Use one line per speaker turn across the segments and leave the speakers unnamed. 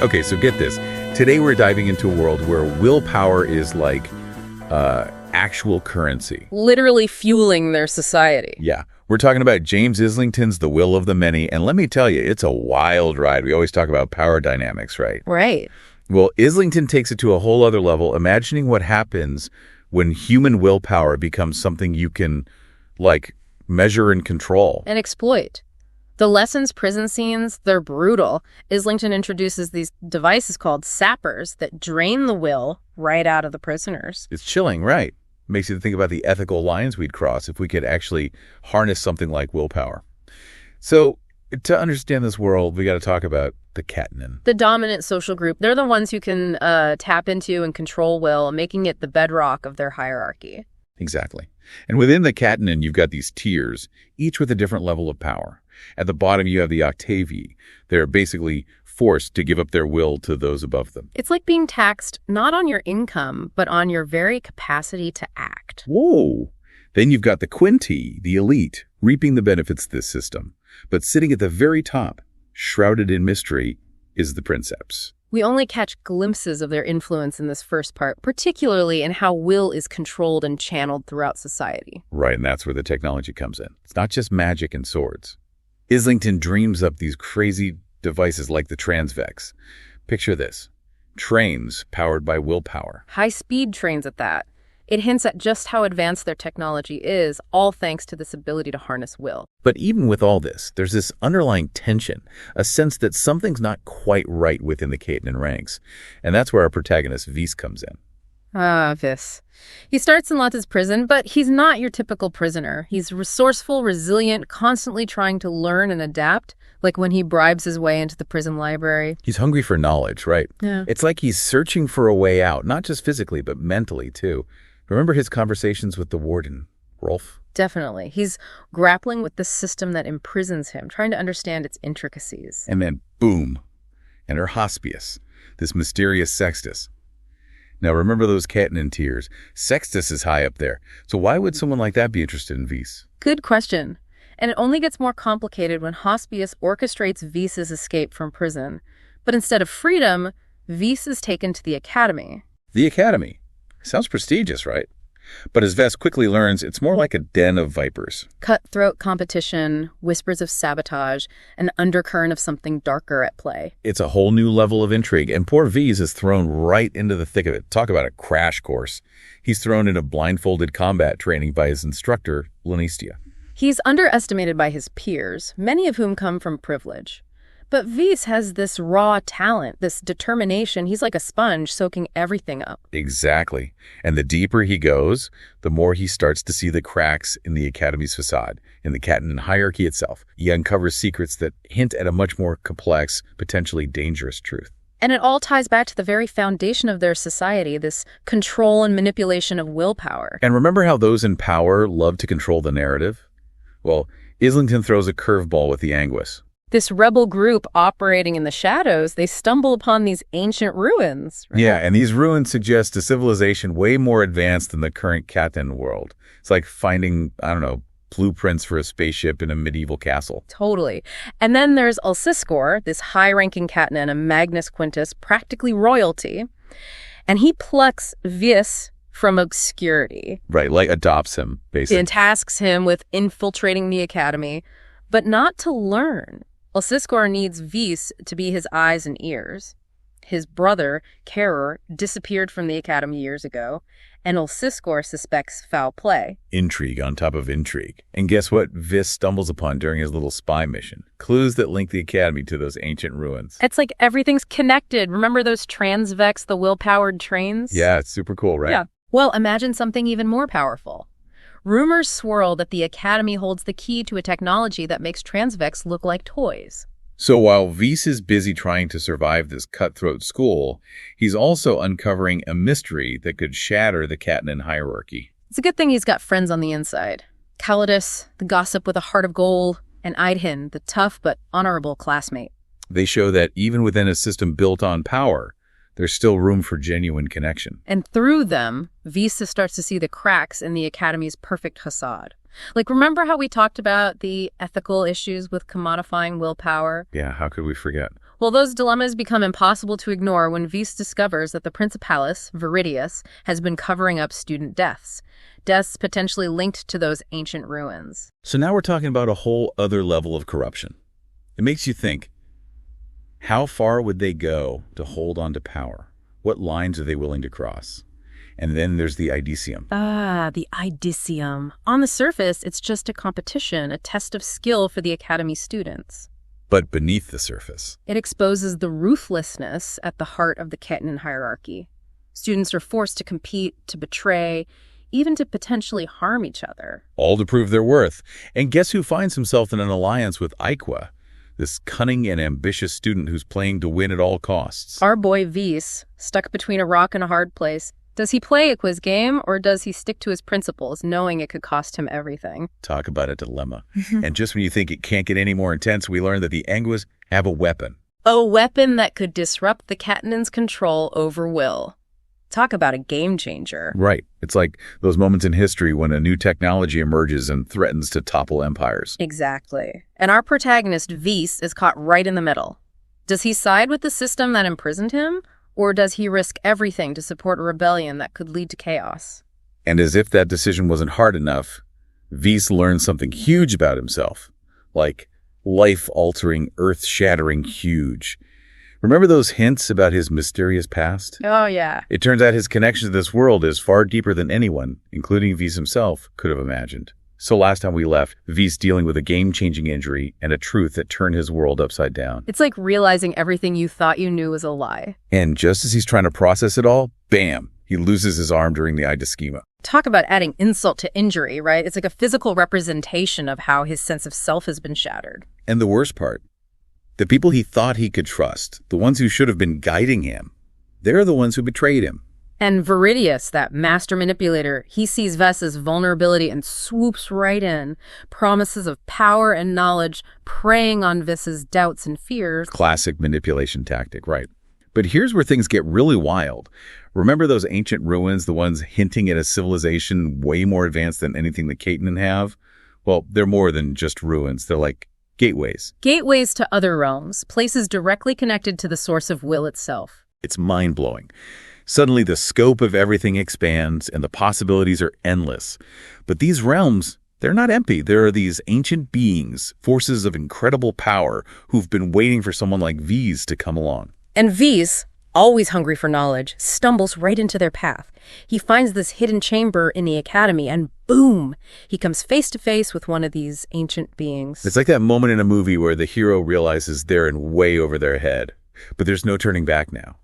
Okay, so get this. Today we're diving into a world where willpower is like actual currency.
Literally fueling their society.
Yeah, we're talking about James Islington's The Will of the Many, and let me tell you, it's a wild ride. We always talk about power dynamics, right?
Right.
Well, Islington takes it to a whole other level, imagining what happens when human willpower becomes something you can, like, measure and control.
And exploit. The lessons prison scenes, they're brutal. Islington introduces these devices called sappers that drain the will right out of the prisoners.
It's chilling, right? Makes you think about the ethical lines we'd cross if we could actually harness something like willpower. So, to understand this world, we got to talk about the Catnin.
The dominant social group, they're the ones who can tap into and control will, making it the bedrock of their hierarchy.
Exactly. And within the Catnin, you've got these tiers, each with a different level of power. At the bottom, you have the Octavii. They're basically forced to give up their will to those above them.
It's like being taxed not on your income, but on your very capacity to act.
Whoa! Then you've got the Quinti, the elite, reaping the benefits of this system. But sitting at the very top, shrouded in mystery, is the Princeps.
We only catch glimpses of their influence in this first part, particularly in how will is controlled and channeled throughout society.
Right, and that's where the technology comes in. It's not just magic and swords. Islington dreams up these crazy devices like the Transvex. Picture this. Trains powered by willpower.
High-speed trains at that. It hints at just how advanced their technology is, all thanks to this ability to harness will.
But even with all this, there's this underlying tension, a sense that something's not quite right within the Catnin ranks. And that's where our protagonist, Vis, comes in.
Vis. He starts in Lotta's prison, but he's not your typical prisoner. He's resourceful, resilient, constantly trying to learn and adapt, like when he bribes his way into the prison library.
He's hungry for knowledge, right?
Yeah.
It's like he's searching for a way out, not just physically, but mentally, too. Remember his conversations with the warden, Rolf?
Definitely. He's grappling with the system that imprisons him, trying to understand its intricacies.
And then, boom, enter Hospius, this mysterious Sextus. Now, remember those Catnin tiers. Sextus is high up there. So why would someone like that be interested in Vis?
Good question. And it only gets more complicated when Hospius orchestrates Vis's escape from prison. But instead of freedom, Vis is taken to the academy.
The academy. Sounds prestigious, right? But as Ves quickly learns, it's more like a den of vipers.
Cutthroat competition, whispers of sabotage, an undercurrent of something darker at play.
It's a whole new level of intrigue, and poor Ves is thrown right into the thick of it. Talk about a crash course. He's thrown into blindfolded combat training by his instructor, Lanistia.
He's underestimated by his peers, many of whom come from privilege. But Vis has this raw talent, this determination. He's like a sponge soaking everything up.
Exactly. And the deeper he goes, the more he starts to see the cracks in the Academy's facade, in the Catnin hierarchy itself. He uncovers secrets that hint at a much more complex, potentially dangerous truth.
And it all ties back to the very foundation of their society, this control and manipulation of willpower.
And remember how those in power love to control the narrative? Well, Islington throws a curveball with the Anguis.
This rebel group operating in the shadows, they stumble upon these ancient ruins. Right?
Yeah, and these ruins suggest a civilization way more advanced than the current Catnin world. It's like finding, blueprints for a spaceship in a medieval castle.
Totally. And then there's Ulciscor, this high-ranking Catnin, a Magnus Quintus, practically royalty. And he plucks Vis from obscurity.
Right, like adopts him, basically.
And tasks him with infiltrating the academy, but not to learn. Ulciscor needs Vis to be his eyes and ears. His brother, Carer, disappeared from the academy years ago, and Ulciscor suspects foul play.
Intrigue on top of intrigue. And guess what Vis stumbles upon during his little spy mission? Clues that link the academy to those ancient ruins.
It's like everything's connected. Remember those Transvex, the will-powered trains?
Yeah, it's super cool, right?
Yeah. Well, imagine something even more powerful. Rumors swirl that the Academy holds the key to a technology that makes Transvex look like toys.
So while Vis is busy trying to survive this cutthroat school, he's also uncovering a mystery that could shatter the Catnin hierarchy.
It's a good thing he's got friends on the inside. Calidus, the gossip with a heart of gold, and Eidhin, the tough but honorable classmate.
They show that even within a system built on power, there's still room for genuine connection.
And through them, Vis starts to see the cracks in the Academy's perfect facade. Like, remember how we talked about the ethical issues with commodifying willpower?
Yeah, how could we forget?
Well, those dilemmas become impossible to ignore when Vyse discovers that the Principalis, Viridius, has been covering up student deaths potentially linked to those ancient ruins.
So now we're talking about a whole other level of corruption. It makes you think, how far would they go to hold on to power? What lines are they willing to cross? And then there's the Idicium.
The Idicium. On the surface, it's just a competition, a test of skill for the Academy students.
But beneath the surface,
It exposes the ruthlessness at the heart of the Ketenan hierarchy. Students are forced to compete, to betray, even to potentially harm each other.
all to prove their worth. And guess who finds himself in an alliance with Iqua, this cunning and ambitious student who's playing to win at all costs?
Our boy Vyse, stuck between a rock and a hard place. Does he play Iqua's game, or does he stick to his principles, knowing it could cost him everything?
Talk about a dilemma. And just when you think it can't get any more intense, we learn that the Anguas have a weapon.
A weapon that could disrupt the Ketenan's control over will. Talk about a game changer.
Right. It's like those moments in history when a new technology emerges and threatens to topple empires.
Exactly. And our protagonist, Vyse, is caught right in the middle. Does he side with the system that imprisoned him, or does he risk everything to support a rebellion that could lead to chaos?
And as if that decision wasn't hard enough, Vyse learns something huge about himself, like life-altering, earth-shattering huge. Remember those hints about his mysterious past?
Oh, yeah.
It turns out his connection to this world is far deeper than anyone, including Vyse himself, could have imagined. So last time we left, Vyse dealing with a game-changing injury and a truth that turned his world upside down.
It's like realizing everything you thought you knew was a lie.
And just as he's trying to process it all, bam, he loses his arm during the Idischema.
Talk about adding insult to injury, right? It's like a physical representation of how his sense of self has been shattered.
And the worst part, the people he thought he could trust, the ones who should have been guiding him, they're the ones who betrayed him.
And Viridius, that master manipulator, he sees Ves's vulnerability and swoops right in. Promises of power and knowledge preying on Ves's doubts and fears.
Classic manipulation tactic, right. But here's where things get really wild. Remember those ancient ruins, the ones hinting at a civilization way more advanced than anything the Ketenan have? Well, they're more than just ruins. They're like gateways.
Gateways to other realms, places directly connected to the source of will itself.
It's mind-blowing. Suddenly, the scope of everything expands, and the possibilities are endless. But these realms, they're not empty. There are these ancient beings, forces of incredible power, who've been waiting for someone like Vyse to come along.
And Vyse, always hungry for knowledge, stumbles right into their path. He finds this hidden chamber in the academy, and boom, he comes face to face with one of these ancient beings.
It's like that moment in a movie where the hero realizes they're in way over their head. But there's no turning back now.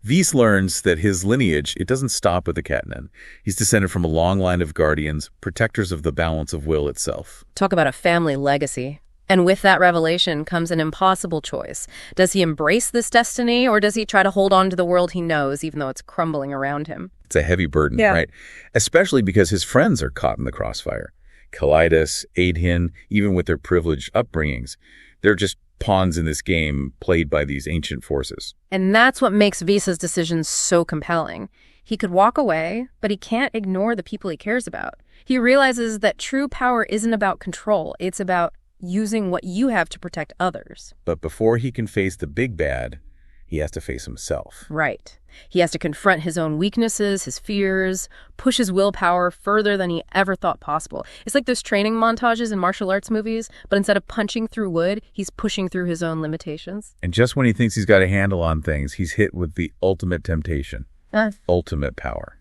Vyse learns that his lineage, it doesn't stop with the Ketenan. He's descended from a long line of guardians, protectors of the balance of will itself.
Talk about a family legacy. And with that revelation comes an impossible choice. Does he embrace this destiny, or does he try to hold on to the world he knows, even though it's crumbling around him?
It's a heavy burden, right? Especially because his friends are caught in the crossfire. Kalidus, Aidhin, even with their privileged upbringings, they're just pawns in this game played by these ancient forces.
And that's what makes Vyse's decision so compelling. He could walk away, but he can't ignore the people he cares about. He realizes that true power isn't about control. It's about using what you have to protect others.
But before he can face the big bad, he has to face himself.
Right. He has to confront his own weaknesses, his fears, push his willpower further than he ever thought possible. It's like those training montages in martial arts movies, but instead of punching through wood, he's pushing through his own limitations.
And just when he thinks he's got a handle on things, he's hit with the ultimate temptation. Ultimate power.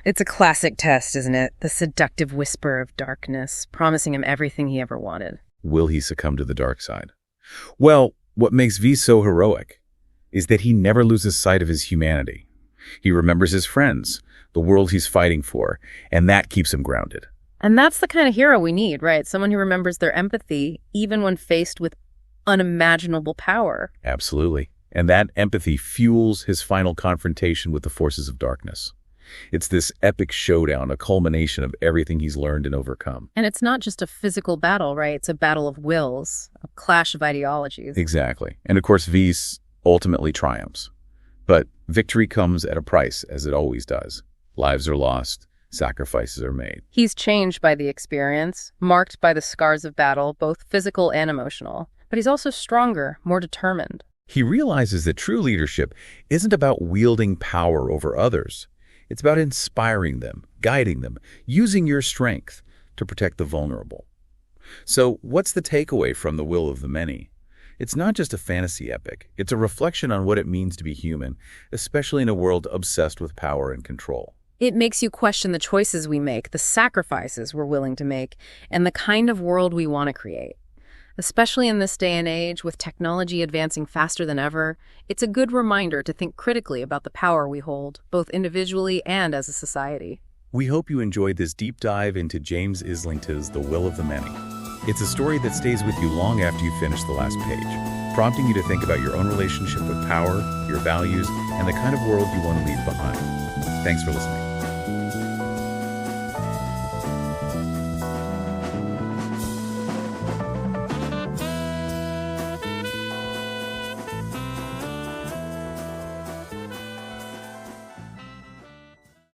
It's a classic test, isn't it? The seductive whisper of darkness, promising him everything he ever wanted.
Will he succumb to the dark side? Well, what makes Vyse so heroic is that he never loses sight of his humanity. He remembers his friends, the world he's fighting for, and that keeps him grounded.
And that's the kind of hero we need, right? Someone who remembers their empathy, even when faced with unimaginable power.
Absolutely. And that empathy fuels his final confrontation with the forces of darkness. It's this epic showdown, a culmination of everything he's learned and overcome.
And it's not just a physical battle, right? It's a battle of wills, a clash of ideologies.
Exactly. And of course, Vyse ultimately triumphs. But victory comes at a price, as it always does. Lives are lost, sacrifices are made.
He's changed by the experience, marked by the scars of battle, both physical and emotional. But he's also stronger, more determined.
He realizes that true leadership isn't about wielding power over others. It's about inspiring them, guiding them, using your strength to protect the vulnerable. So, what's the takeaway from The Will of the Many? It's not just a fantasy epic. It's a reflection on what it means to be human, especially in a world obsessed with power and control.
It makes you question the choices we make, the sacrifices we're willing to make, and the kind of world we want to create. Especially in this day and age, with technology advancing faster than ever, it's a good reminder to think critically about the power we hold, both individually and as a society.
We hope you enjoyed this deep dive into James Islington's The Will of the Many. It's a story that stays with you long after you finish the last page, prompting you to think about your own relationship with power, your values, and the kind of world you want to leave behind. Thanks for listening.